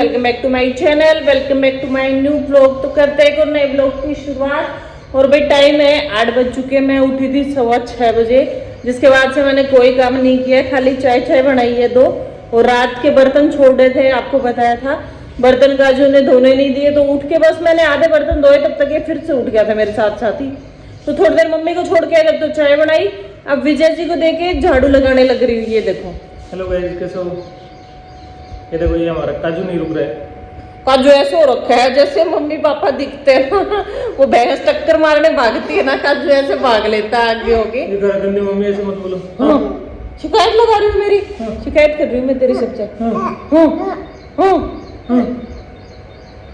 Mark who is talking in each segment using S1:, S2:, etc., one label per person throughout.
S1: Welcome back to my channel, welcome back to my new vlog. तो करते हैं एक और नए ब्लॉग की शुरुआत। और भाई टाइम है 8 बज चुके हैं। मैं उठी थी 6:15 बजे, जिसके बाद से मैंने कोई काम नहीं किया, खाली चाय बनाई है 2। और रात के बर्तन छोड़े थे, आपको बताया था। बर्तन काजू ने धोने नहीं दिए, तो उठ के बस मैंने आधे बर्तन धोए, तब तक ये फिर से उठ गया था मेरे साथ साथ ही। तो थोड़ी देर मम्मी को छोड़ के जब तो चाय बनाई, अब विजय जी को देके झाड़ू लगाने लग रही हुई है। देखो
S2: हेलो गाइस, कैसे हो? ये देखो, ये हमारा काजू नहीं रुक रहा है।
S1: काजू ऐसे हो रखा है जैसे मम्मी पापा दिखते हैं वो भैंस टक्कर मारने भागती है ना, काजू ऐसे भाग लेता है आगे होके।
S2: ये घर गंदी मम्मी, ऐसे मत बोलो।
S1: हाँ। शिकायत लगा रही हूँ मेरी। शिकायत कर रही हूँ मैं तेरी सबसे।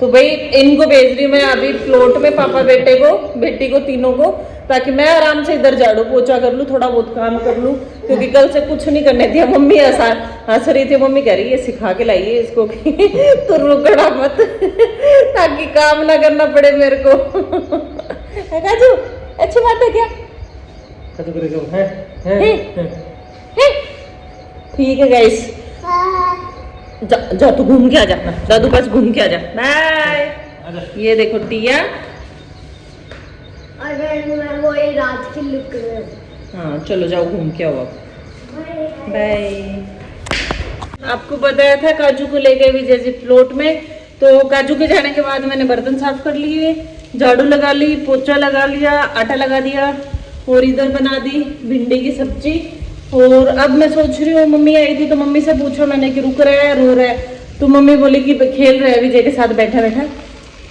S1: तो भाई इनको भेज रही हूँ मैं अभी प्लॉट में, पापा बेटे को, बेटी को, तीनों को, ताकि मैं आराम से इधर झाड़ू पोछा कर लूँ, थोड़ा बहुत काम कर लूँ। क्योंकि कल से कुछ नहीं करने दिया। मम्मी हंस रही थी, मम्मी कह रही है सिखा के लाइए इसको कि तो रुकना मत ताकि काम ना करना पड़े मेरे को। काजू अच्छी बात है क्या?
S2: काजू करे जो है।
S1: ठीक है गाइस, जा तू घूम के आ जा, दादू पास घूम के आ जा। बाय। ये देखो टिया,
S3: अगर वो ये रात की लुक है।
S1: हाँ चलो जाओ घूम के आओ अब। बाय। आपको बताया था काजू को लेके विजय जी प्लॉट में। तो काजू के जाने के बाद मैंने बर्तन साफ कर लिए, झाड़ू लगा ली, पोछा लगा लिया, आटा लगा दिया, और इधर बना दी भिंडी की सब्जी। और अब मैं सोच रही हूँ, मम्मी आई थी तो मम्मी से पूछा मैंने कि रुक रहा है, रो रहा है। तो मम्मी बोली कि खेल रहा है विजय के साथ बैठा बैठा।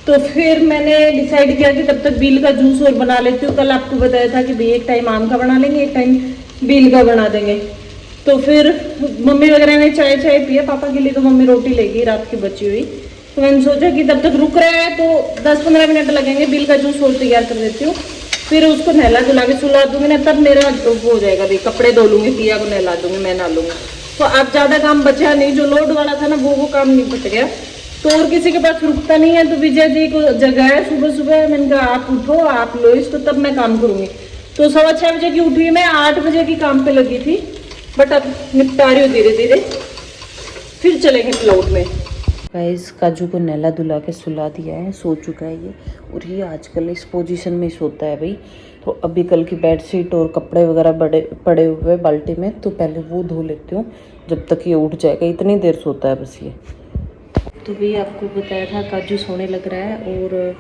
S1: तो फिर मैंने डिसाइड किया कि तब तक बील का जूस और बना लेती हूँ। कल आपको बताया था कि भाई एक टाइम आम का बना लेंगे, एक टाइम बील का बना देंगे। तो फिर मम्मी वगैरह ने चाय पिया, पापा के लिए तो मम्मी रोटी लेगी रात की बची हुई। तो मैंने सोचा कि तब तक रुक रहा है तो 10-15 मिनट लगेंगे, बील का जूस और तैयार कर देती हूँ। फिर उसको नहला धुला के सुला दूंगी ना, तब मेरा वो हो जाएगा भाई, कपड़े धो लूंगी, पिया को नहला दूंगी, मैं नहा लूंगी। तो अब ज्यादा काम बचा नहीं, जो लोड वाला था ना वो काम नहीं बच गया। तो और किसी के पास रुकता नहीं है, तो विजय जी को जगाया सुबह सुबह, मैंने कहा आप उठो, आप लो इस, तो तब मैं काम करूंगी। तो 6:15 बजे की उठी मैं, 8 बजे की काम पे लगी थी, बट अब निपटा रही हूँ धीरे धीरे, फिर चलेंगे प्लॉट में। गाइस काजू को नहला धुला के सुला दिया है, सो चुका है ये। और ये आजकल इस पोजीशन में सोता है भाई। तो अभी कल की बेडशीट और कपड़े वगैरह पड़े हुए बाल्टी में, तो पहले वो धो लेती हूँ जब तक ये उठ जाएगा। इतनी देर सोता है बस ये। तो भाई आपको बताया था काजू सोने लग रहा है, और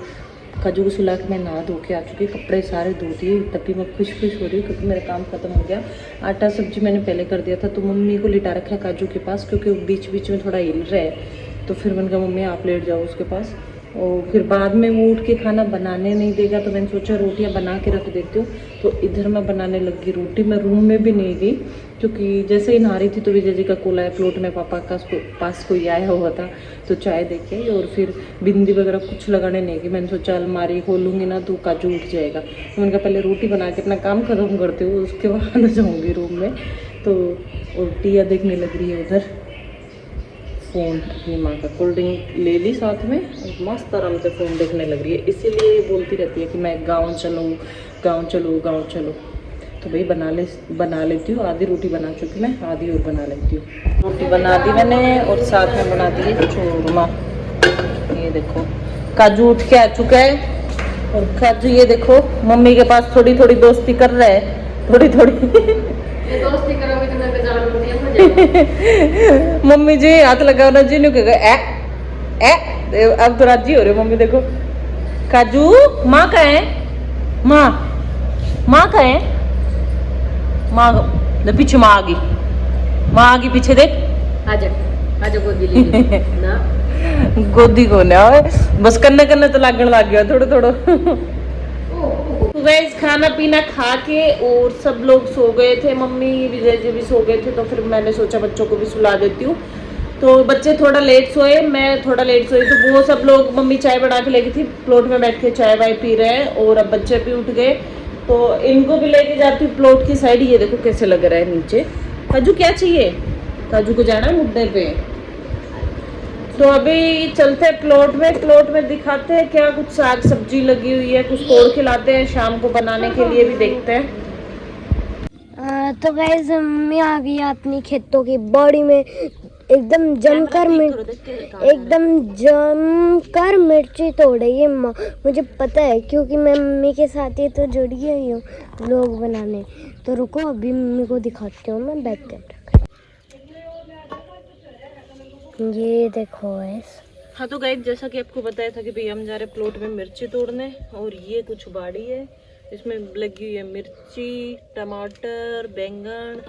S1: काजू को सुला के मैं नहा धो के आ चुकी, कपड़े सारे धो दिए, तभी मैं खुश हो रही हूँ क्योंकि मेरा काम खत्म हो गया। आटा सब्जी मैंने पहले कर दिया था। तो मम्मी को लिटा रखा है काजू के पास, क्योंकि वो बीच बीच में थोड़ा हिल रहा है। तो फिर मैंने कहा मम्मी आप लेट जाओ उसके पास, और फिर बाद में वो उठ के खाना बनाने नहीं देगा, तो मैंने सोचा रोटियां बना के रख देती हूँ। तो इधर मैं बनाने लगी रोटी। मैं रूम में भी नहीं गई, क्योंकि जैसे ही नहा रही थी तो विजय जी का कॉल आया, प्लॉट में पापा का पास कोई आया हुआ था, तो चाय देके आई। और फिर बिंदी वगैरह कुछ लगाने नहीं गई। मैंने सोचा अलमारी खोलूँगी ना तो काजू उठ जाएगा। तो मैंने कहा पहले रोटी बना के अपना काम खत्म करती हूँ, उसके बाद जाऊँगी रूम में। तो और टिया देखने लग रही है उधर फ़ोन, अपनी माँ का कोल्ड ड्रिंक ले ली साथ में, और मस्त आराम से फ़ोन देखने लग रही है। इसीलिए ये बोलती रहती है कि मैं गाँव चलूँ, गाँव चलो, गाँव चलो। तो भाई बना लेती हूँ। आधी रोटी बना चुकी मैं, आधी और बना लेती हूँ। रोटी बना दी मैंने, और साथ में बना दी है चूरमा। ये देखो काजू उठ के आ चुका है, और काजू ये देखो मम्मी के पास थोड़ी थोड़ी दोस्ती कर रहा है, थोड़ी
S3: दोस्ती करोगे तो मैं बाजार में हो जाएगा।
S1: मम्मी जी हाथ लगाओ ना जी, अब तो राजी हो रहे मम्मी। देखो काजू माँ का है, माँ का है, माँ पीछे माँ आ गई पीछे देख।
S3: आजा गोदी ले ना।
S1: गोदी को ना बस कन्ने तो लागण लग गया थोड़ा। तो गाइस खाना पीना खा के और सब लोग सो गए थे, मम्मी विजय जी भी सो गए थे। तो फिर मैंने सोचा बच्चों को भी सुला देती हूँ। तो बच्चे थोड़ा लेट सोए, मैं थोड़ा लेट सोई। तो वो सब लोग, मम्मी चाय बना के लेके थी, प्लॉट में बैठ के चाय वाय पी रहे हैं, और अब बच्चे भी उठ गए। तो इनको भी लेके जाती हूँ प्लॉट की साइड। ये देखो कैसे लग रहा है नीचे। काजू क्या चाहिए? काजू को जाना है मुद्दे पे। तो अभी चलते हैं प्लॉट में दिखाते हैं क्या कुछ साग सब्जी लगी हुई है, कुछ तोड़ के लाते हैं, शाम को बनाने के लिए भी देखते हैं।
S3: तो गाइस मम्मी आ गई अपनी खेतों की बाड़ी में।
S4: एकदम जमकर मिर्ची तोड़े ये मुझे पता है, क्योंकि मैं मम्मी के साथ ही तो जुड़ी हुई हूँ व्लॉग बनाने। तो रुको अभी मम्मी को दिखाती हूँ मैं बैक कैमरा। ये देखो गाइस।
S1: हाँ तो गाइस, जैसा कि आपको बताया था कि भैया हम जा रहे प्लॉट में मिर्ची तोड़ने, और ये कुछ बाड़ी है, इसमें लगी हुई है मिर्ची, टमाटर, बैंगन,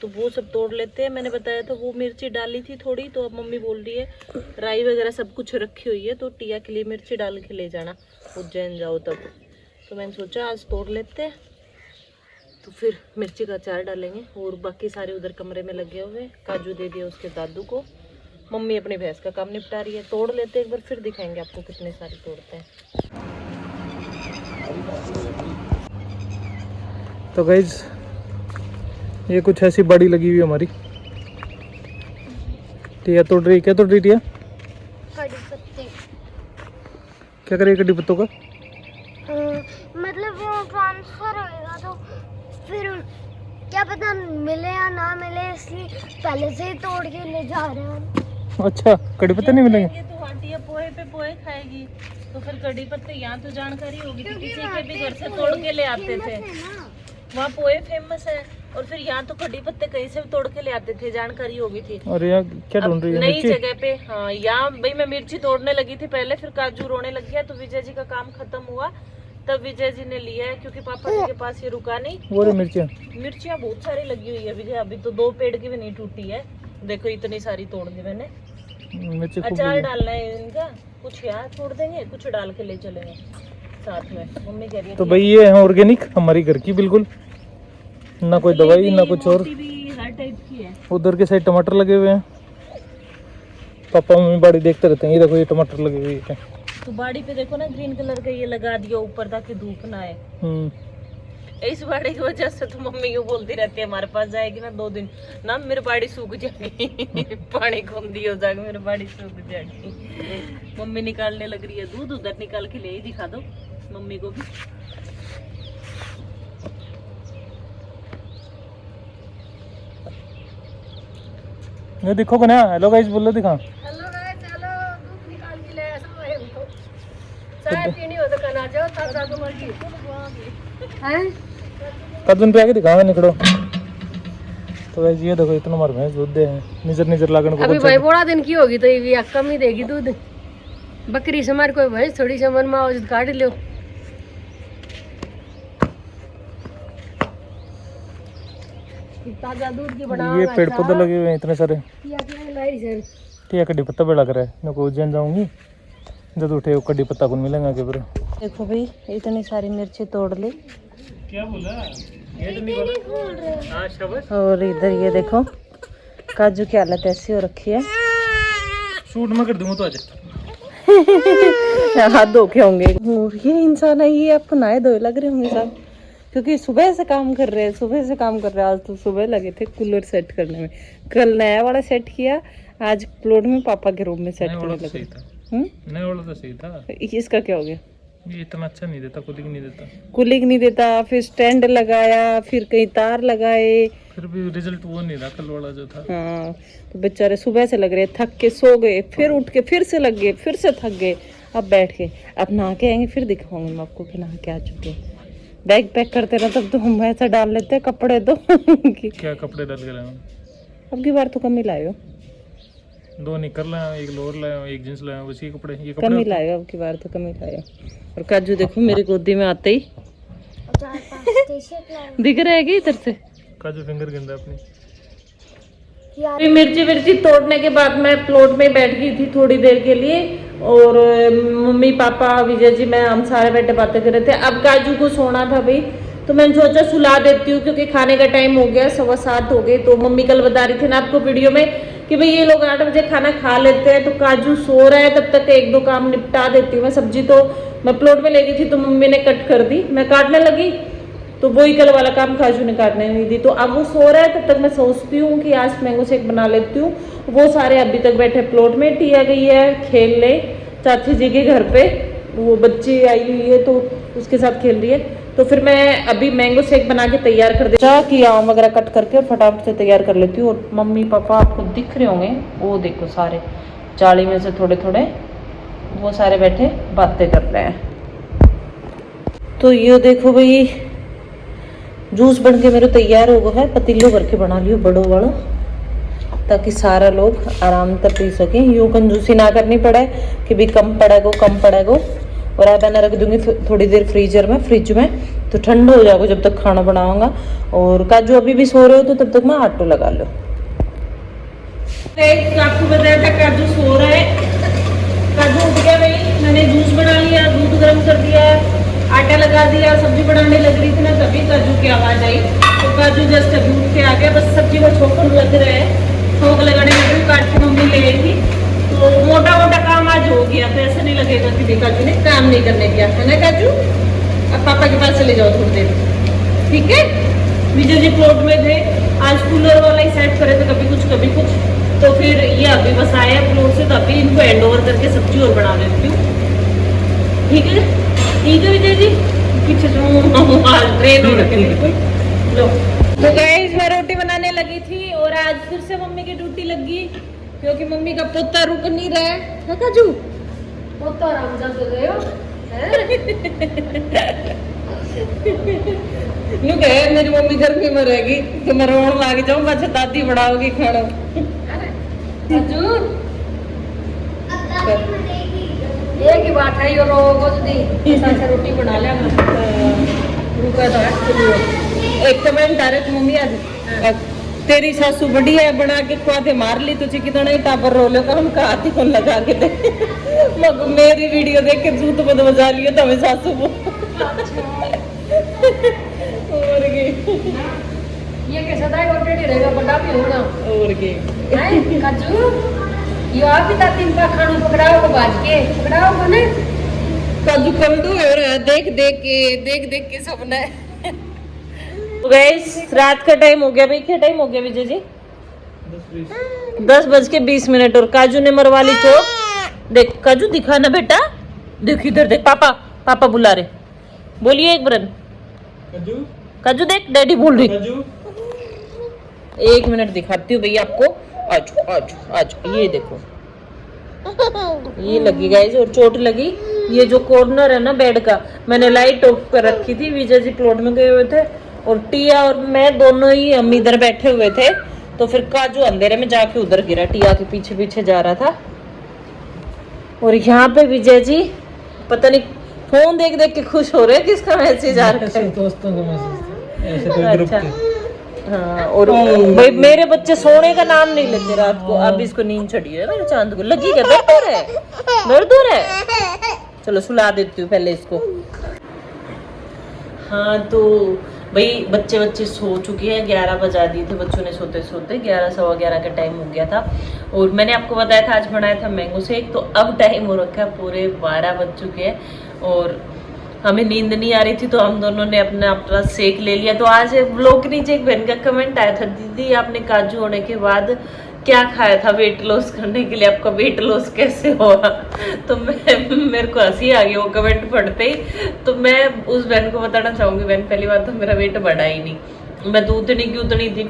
S1: तो वो सब तोड़ लेते हैं। मैंने बताया था वो मिर्ची डाली थी थोड़ी, तो अब मम्मी बोल रही है राई वगैरह सब कुछ रखी हुई है, तो टिया के लिए मिर्ची डाल के ले जाना उज्जैन जाओ तब। तो मैंने सोचा आज तोड़ लेते हैं, तो फिर मिर्ची का अचार डालेंगे। और बाकी सारे उधर कमरे में लगे हुए, काजू दे दिया उसके दादू को, मम्मी अपनी भैंस का काम निपटा रही है। तोड़ लेते हैं एक बार, फिर दिखाएंगे आपको कितने सारे तोड़ते हैं।
S2: तो गाइज ये कुछ ऐसी बाड़ी लगी हुई है हमारी। टिया तोड़ रही है। क्या तोड़ रही टिया?
S4: कड़ी पत्ते।
S2: क्या करेगी कड़ी पत्तों का?
S4: मतलब वो ट्रांसफर होएगा तो फिर क्या पता मिले या ना मिले, इसलिए पहले से ही तोड़ के ले जा रहे हैं हम।
S2: अच्छा, कड़ी पत्ते नहीं मिलेंगे?
S1: तो आंटिया पोहे पे पोहे खाएगी, तो फिर कड़ी पत्ते यहाँ तो जानकारी होगी कि किसी के भी घर से तोड़ के ले आते थे। वहाँ पोहे फेमस है, और फिर यहाँ तो कड़ी पत्ते कहीं से भी तोड़ के ले आते थे, जानकारी होगी थी।
S2: और यहाँ क्या ढूंढ रही है?
S1: नई जगह पे। हाँ, यहाँ भाई मैं मिर्ची तोड़ने लगी थी पहले, फिर काजू रोने लग गया, तो विजय जी का काम खत्म हुआ, तब विजय जी ने लिया है, क्योंकि पापा जी के पास ये रुका नहीं।
S2: वो मिर्चियाँ
S1: बहुत सारी लगी हुई है विजय, अभी तो 2 पेड़ की भी नहीं टूटी है। देखो इतनी सारी तोड़ दी मैंने। अचार डालना है इनका, कुछ यहाँ छोड़ देंगे, कुछ डाल के ले चलेंगे साथ में। मम्मी कह रही है
S2: तो भाई ये है ऑर्गेनिक, हमारी घर की बिल्कुल, ना कोई दवाई ना कुछ और।
S1: हर टाइप की है।
S2: उधर के साइड टमाटर लगे हुए हैं, पापा मम्मी बाड़ी देखते रहते हैं। ये देखो ये टमाटर लगे हुए हैं।
S1: तो बाड़ी पे देखो ना, ग्रीन कलर का ये लगा दिया ऊपर ताकि धूप ना आए। इस बाड़ी की वजह से तो मम्मी यूँ बोलती रहती है हमारे पास जाएगी ना 2 दिन ना, मेरी बाड़ी सूख जाएगी पानी खूंदी हो जाएगी, मेरी बाड़ी सूख जाएगी। मम्मी निकालने लग रही है दूध, उधर निकाल के ले ही दिखा दो मम्मी को भी।
S2: ये देखो कन्या, हेलो गाइस बोलो, दिखा।
S3: हेलो गाइस, चलो दूध निकाल के ले ऐसा है हमको। चाय पीनी हो तो कना जाओ, तब जाके मर्जी हैं।
S2: कदन पे आके दिखावा निकलो। तो गाइस ये देखो इतना मार भैंस दूध दे है, निजर लागन को।
S3: अभी भाई बड़ा दिन की होगी तो ये भी कम ही देगी दूध। बकरी से हमारी कोई भैंस थोड़ी सी मन में आओ काट लो। ताजा दूध की बना।
S2: ये पेड़ पौधे लगे हुए हैं इतने सारे।
S3: टिया
S2: कड्डी पत्ता बेड़ा करे, मैं को उज्जैन जाऊंगी जब उठे कड्डी पत्ता को मिलेगा के।
S1: देखो भाई इतनी सारी मिर्ची तोड़ ली।
S2: क्या बोला? गेट नहीं खोला। हां शाबाश।
S1: और इधर ये देखो काजू की हालत ऐसी हो रखी है।
S2: शूट में कर दूंगा तो आज
S1: हाथ धो के होंगे। और ये इंसान है, ये आपको नहाए धोए लग रहे होंगे साहब, क्योंकि सुबह से काम कर रहे हैं। आज तो सुबह लगे थे कूलर सेट करने में, कल नया वाला सेट किया, आज प्लॉट में पापा के रूम में सेट करने लगे।
S2: नया वाला तो सही था।
S1: इसका क्या हो गया?
S2: ये इतना अच्छा नहीं देता,
S1: कूलिंग नहीं देता, फिर स्टैंड लगाया, फिर कहीं तार लगाए,
S2: फिर भी रिजल्ट वो नहीं रहा कल वाला जो था।
S1: हाँ, तो बेचारे सुबह से लग रहे, थक के सो गए, फिर उठ के फिर से लग गए, फिर से थक गए, अब बैठ के अब नहा के आएंगे, फिर दिखाऊंगी मैं आपको कि नहा के आ चुके। बैग पैक करते ना तब तो हम ऐसा डाल लेते हैं कपड़े तो
S2: क्या कपड़े डाल के लाए?
S1: अब की बार तो कम ही लाए हो।
S2: 2 निकर लाया, एक लोअर लाया, एक जींस लाया, उसी कपड़े। ये
S1: कम ही लाए हो, अब की बार तो कम ही लाए हो। और काजू देखो मेरी गोदी में आते ही दिख रहा है कि इधर से
S2: काजू फिंगर गिंदा अपनी।
S1: मिर्ची तोड़ने के बाद मैं प्लॉट में बैठ गई थी थोड़ी देर के लिए, और मम्मी पापा विजय जी मैं हम सारे बैठे बातें कर रहे थे। अब काजू को सोना था भाई, तो मैंने सोचा सुला देती हूँ, क्योंकि खाने का टाइम हो गया, 7:15 हो गए। तो मम्मी कल बता रही थी ना आपको वीडियो में कि भाई ये लोग 8 बजे खाना खा लेते हैं, तो काजू सो रहा है, तब तक 1-2 काम निपटा देती हूँ मैं। सब्जी तो मैं प्लॉट में ले गई थी तो मम्मी ने कट कर दी, मैं काटने लगी तो वही कल वाला काम काजू ने काटने नहीं दी। तो अब वो सो रहा है, तब तक मैं सोचती हूँ कि आज मैंगो शेक बना लेती हूँ। वो सारे अभी तक बैठे प्लॉट में। टिया गई है खेलने चाची जी के घर पे, वो बच्ची आई हुई है तो उसके साथ खेल रही है। तो फिर मैं अभी मैंगो शेक बना के तैयार कर देता कि आम वगैरह कट करके और फटाफट से तैयार कर लेती हूँ। और मम्मी पापा आपको दिख रहे होंगे, वो देखो सारे जाली में से थोड़े थोड़े वो सारे बैठे बातें कर रहे हैं। तो ये देखो भाई जूस बन के मेरे तैयार हो गया है। पतीलो भर के बना लियो बड़ो बड़ो, ताकि सारा लोग आराम से पी सकें। यूँ कंजूसी ना करनी पड़े कि भी कम पड़ेगा। और अब मैं रख दूंगी थोड़ी देर फ्रीज में, तो ठंडा हो जाएगा जब तक खाना बनाऊंगा। और काजू अभी भी सो रहे हो तो तब तक मैं आटो लगा लो। आपको बताया था काजू सो रहा है, काजू उठ गया भाई। मैंने जूस बना लिया, दूध गर्म कर दिया, आटा लगा दिया, सब्जी बनाने लग रही थी ना, तभी काजू की आवाज आई। तो काजू जस्ट अभी उठ के आ गया, बस सब्जी को छोंक लग रहा है, छोंक लगाने लग रही, काट के मम्मी ले आई थी। तो मोटा मोटा काम आज हो गया, तो ऐसा नहीं लगेगा कि काजू ने काम नहीं करने दिया है ना काजू। अब पापा के पास चले जाओ थोड़ी देर, ठीक है। विजय जी प्लॉट में थे, आज कूलर वाला ही सेट करे थे, कभी कुछ। तो फिर ये अभी बस आया प्लॉट से, तो अभी इनको हैंड ओवर करके सब्जी और बना देती हूँ, ठीक है विजय जी। पीछे जो ट्रेन हो रखे बिल्कुल। लो तो गाइस मैं रोटी बनाने लगी थी और आज फिर से मम्मी की ड्यूटी लगी, क्योंकि मम्मी का पोता रुक नहीं रहा है काजू।
S3: पोता रमजान तो गयो
S1: यूँ कहे मेरी मम्मी गर्मी में रहेगी तो मैं रोन लाग जाऊँ, बच्चा दादी बढ़ाओगी खाना।
S3: काजू एक ही बात है, ये रोगो दी ऐसा रोटी बना लिया रुका था।
S1: एक कमेंट आ रहे थे मम्मी आज तेरी सासू बढ़िया है, बना के खुआते मार ली तुझे कितना ही टापर रो लो, हम कहा थी कौन लगा के दे। मेरी वीडियो देख के जूत बद बजा लियो तो हमें सासू को और
S3: ये कैसा था रोटी रहेगा बड़ा भी होना
S1: और
S3: काजू ये आप ही ताती इनका खाना पकड़ाओ को बाज के पकड़ाओ को ने
S1: काजू कर दो और देख देख के सपना है। गाइस रात का टाइम हो गया भाई, क्या टाइम हो गया विजय जी? 10:20 और काजू ने मरवा ली चोट। देख काजू दिखा ना बेटा, देख इधर देख, पापा बुला रहे, बोलिए एक बरन काजू देख डैडी बोल रही। 1 मिनट दिखाती हूँ भैया आपको, आज ये देखो ये लगी गाइस और चोट लगी। ये जो कॉर्नर है ना बेड का, मैंने लाइट ऑफ कर रखी थी, विजय जी प्लॉट में गए हुए थे और टिया और मैं दोनों ही हम इधर बैठे हुए थे, तो फिर काजू अंधेरे में जाके उधर गिरा, टिया के पीछे जा रहा था। और यहाँ पे विजय जी पता नहीं फोन देख के खुश हो रहे हैं, किसका मैसेज आ रहा है?
S2: दोस्तों का मैसेज
S1: अच्छा हाँ। और भाई मेरे बच्चे सोने का नाम नहीं लेते रात को, अब इसको नींद चढ़ी है मेरे चांद को, लगी क्या दर्द हो रहा है? चलो सुला देती हूँ पहले इसको। हाँ तो भाई बच्चे सो चुके हैं, 11 बजा दिए थे बच्चों ने सोते 11 सवा 11 का टाइम हो गया था। और मैंने आपको बताया था आज बनाया था मैंगो शेक, तो अब टाइम हो रखा है पूरे 12 बज चुके हैं और हमें नींद नहीं आ रही थी, तो हम दोनों ने अपना शेक ले लिया। तो आज ब्लॉग के नीचे एक बहन का कमेंट आया था, दीदी आपने काजू होने के बाद क्या खाया था वेट लॉस करने के लिए, आपका वेट लॉस कैसे हुआ? तो मेरे को हंसी आ गई वो कमेंट पढ़ते ही। तो मैं उस बहन को बताना चाहूँगी, बहन पहली बात तो मेरा वेट बढ़ा ही नहीं, मैं तो उतनी की उतनी थी,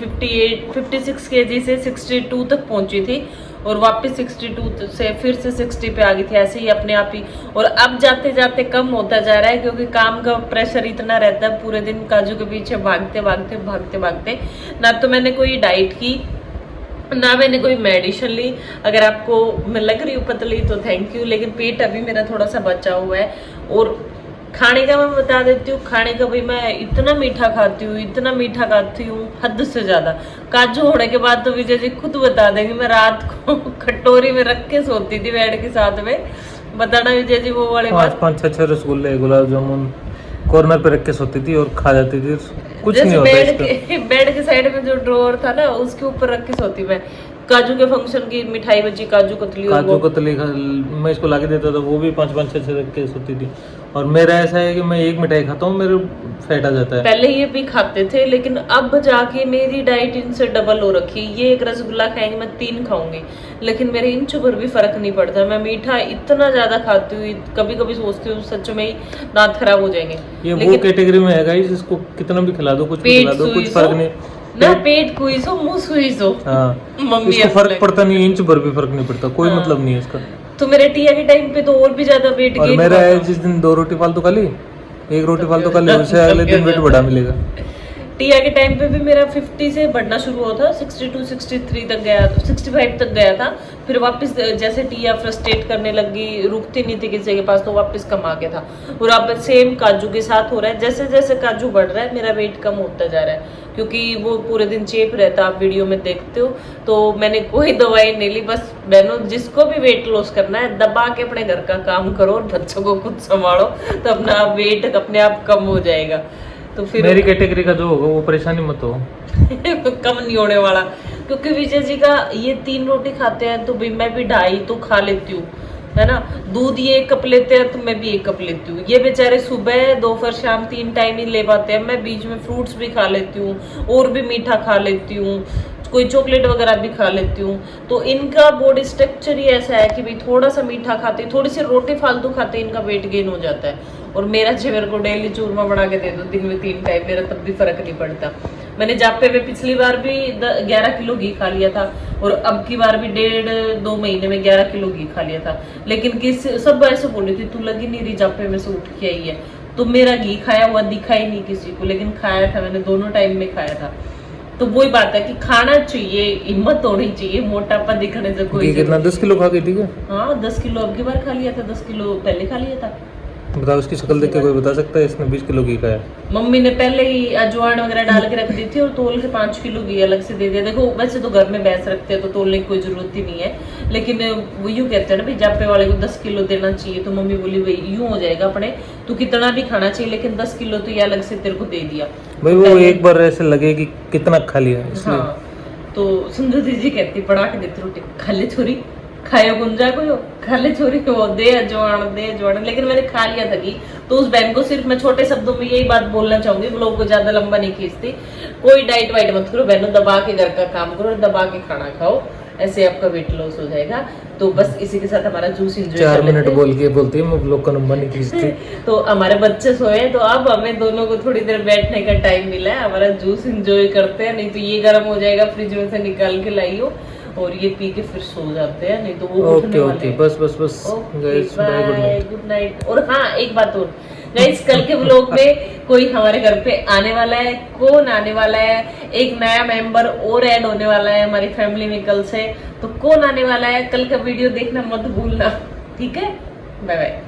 S1: 56 kg से 62 तक पहुंची थी और वापस 62 से फिर से 60 पे आ गई थी, ऐसे ही अपने आप ही। और अब जाते जाते कम होता जा रहा है, क्योंकि काम का प्रेशर इतना रहता है, पूरे दिन काजू के पीछे भागते ना तो मैंने कोई डाइट की ना मैंने कोई मेडिसिन ली। अगर आपको मैं लग रही हूँ पतली तो थैंक यू, लेकिन पेट अभी मेरा थोड़ा सा बचा हुआ है। और खाने का मैं बता देती हूँ, खाने का भाई मैं इतना मीठा खाती हूँ हद से ज्यादा। काजू होने के बाद तो विजय जी खुद बता देंगे, मैं रात को कटोरी में रख के सोती थी बेड के साथ में। बताना विजय जी वो वाले
S2: 5-6 रसगुल्ले गुलाब जामुन कॉर्नर पे रख के सोती थी और खा जाती थी, कुछ नहीं होता।
S1: बेड के साइड में जो ड्रॉअर था ना उसके ऊपर रख के सोती मैं, काजू के फंक्शन की मिठाई बची, काजू कतली और
S2: काजू
S1: वो।
S2: कतली मैं इसको लाके देता था, वो भी 5-5 6 रख के सोती थी। और मेरा ऐसा है कि मैं एक मिठाई खाता हूँ मेरे फैट आ जाता है।
S1: पहले ये भी खाते थे, लेकिन अब जाके मेरी डाइट इनसे डबल हो रखी। ये एक रसगुल्ला खाएंगे, मैं 3 खाऊंगी, लेकिन मेरे इंच भर भी फर्क नहीं पड़ता। मैं मीठा इतना ज्यादा खाती हूँ, कभी कभी सोचती हूँ सच में ही दांत खराब हो जाएंगे।
S2: ये वो कैटेगरी में है गाइस, इसको कितना भी खिला दो, कुछ भी खिला दो, कुछ फर्क नहीं
S1: ना, पेट कुइसो मुंह सुइसो।
S2: हाँ
S1: मम्मी
S2: इसको फर्क पड़ता नहीं, इंच भर भी फर्क नहीं पड़ता, कोई मतलब नहीं है इसका।
S1: तो मेरे टिया के टाइम पे तो और भी ज्यादा वेट
S2: और
S1: गेन
S2: मेरा है जिस दिन 2 रोटी फालतू खा ली, 1 रोटी फालतू खा ली, उससे अगले दिन वेट बढ़ा मिलेगा।
S1: टिया के टाइम पे भी मेरा 50 से बढ़ना शुरू हुआ था, 62 63 तक गया, 65 तक गया था। फिर वापस जैसे टिया फ्रस्ट्रेट करने लगी, रुकती नहीं थी किसी के पास, तो वापस कम आ गया था। और अब सेम काजू के साथ हो रहा है, जैसे जैसे काजू बढ़ रहा है मेरा वेट कम होता जा रहा है, क्योंकि वो पूरे दिन चेप रहता, आप वीडियो में देखते हो। तो मैंने कोई दवाई नहीं ली, बस बहनों जिसको भी वेट लॉस करना है दबा के अपने घर का काम करो और बच्चों को खुद संभालो, तो अपना वेट अपने आप कम हो जाएगा। तो फिर
S2: मेरी कैटेगरी का जो होगा वो परेशानी मत हो।
S1: कम नहीं होने वाला, क्योंकि विजय जी का ये 3 रोटी खाते हैं, तो भी मैं भी 2.5 तो खा लेती हूँ, है ना। दूध ये 1 कप लेते हैं, तो मैं भी 1 कप लेती हूँ। ये बेचारे सुबह दोपहर शाम 3 टाइम ही ले पाते हैं। मैं बीच में फ्रूट्स भी खा लेती हूँ, और भी मीठा खा लेती हूँ, कोई चॉकलेट वगैरह भी खा लेती हूँ। तो इनका बॉडी स्ट्रक्चर ही ऐसा है कि भाई थोड़ा सा मीठा खाते, थोड़ी सी रोटी फालतू खाते, इनका वेट गेन हो जाता है। और मेरा मेरे को डेली चूरमा बना के दे दो दिन में 3 टाइम, मेरा तब भी फर्क नहीं पड़ता। मैंने जापे में पिछली बार भी 11 किलो घी खा लिया था, और अब की बार भी 1.5-2 महीने में 11 किलो घी खा लिया था। लेकिन सब ऐसे बोली थी, तू लगी नहीं रही जापे में से उठ के आई है, तो मेरा घी खाया हुआ दिखा ही नहीं किसी को, लेकिन खाया था मैंने, दोनों टाइम में खाया था। तो वही बात है कि खाना चाहिए, हिम्मत होनी चाहिए, मोटापा दिखने से कोई
S2: कितना 10 किलो खा गई थी क्या?
S1: हाँ 10 किलो अब की बार खा लिया था, 10 किलो पहले खा लिया था।
S2: बताओ, उसकी शक्ल देख के कोई बता सकता है इसने 20 किलो घी खाया?
S1: मम्मी ने पहले ही अजवाइन वगैरह डाल के रख दी थी, और तोल के 5 किलो घी अलग से दे दिया। देखो वैसे तो घर में भैंस रखते हैं तो तोलने की कोई जरूरत ही नहीं है, लेकिन वो यूँ कहते हैं ना भाई जापे वाले को 10 किलो देना चाहिए। तो मम्मी बोली भाई यूँ हो जाएगा अपने, तू कितना भी खाना चाहिए, लेकिन 10 किलो तो ये अलग से तेरे को दे दिया
S2: भाई। वो एक बार ऐसे लगे कि कितना खा लिया इसलिए।
S1: हाँ, तो सुंदर दीदी कहती पड़ा के देती रोटी, खा ले छोरी, खायो गुंजा को खा ले छोरी, वो दे अजवाइन। लेकिन मैंने खा लिया था कि, तो उस बहन को सिर्फ मैं छोटे शब्दों में यही बात बोलना चाहूंगी, ब्लॉग को ज्यादा लंबा नहीं खींचती। कोई डाइट वाइट मत करो बहनों, दबा के घर का काम करो, दबा के खाना खाओ, ऐसे आपका वेट लॉस हो जाएगा। तो बस इसी के साथ हमारा जूस एंजॉय
S2: 4 मिनट बोल के बोलती है मैं ब्लॉग का नंबर नहीं खींचती।
S1: तो हमारे बच्चे सोए, तो अब हमें दोनों को थोड़ी देर बैठने का टाइम मिला है, हमारा जूस एंजॉय करते हैं। नहीं तो ये गर्म हो जाएगा, फ्रिज में से निकाल के लाइयो, और ये पी के फिर सो जाते हैं, नहीं तो वो उठने वाले हैं।
S2: बस guys, bye, good night.
S1: Good night. और हाँ एक बात और गाइस, कल के व्लॉग में कोई हमारे घर पे आने वाला है। कौन आने वाला है? एक नया मेंबर और ऐड होने वाला है हमारी फैमिली में कल से। तो कौन आने वाला है, कल का वीडियो देखना मत भूलना, ठीक है। Bye bye.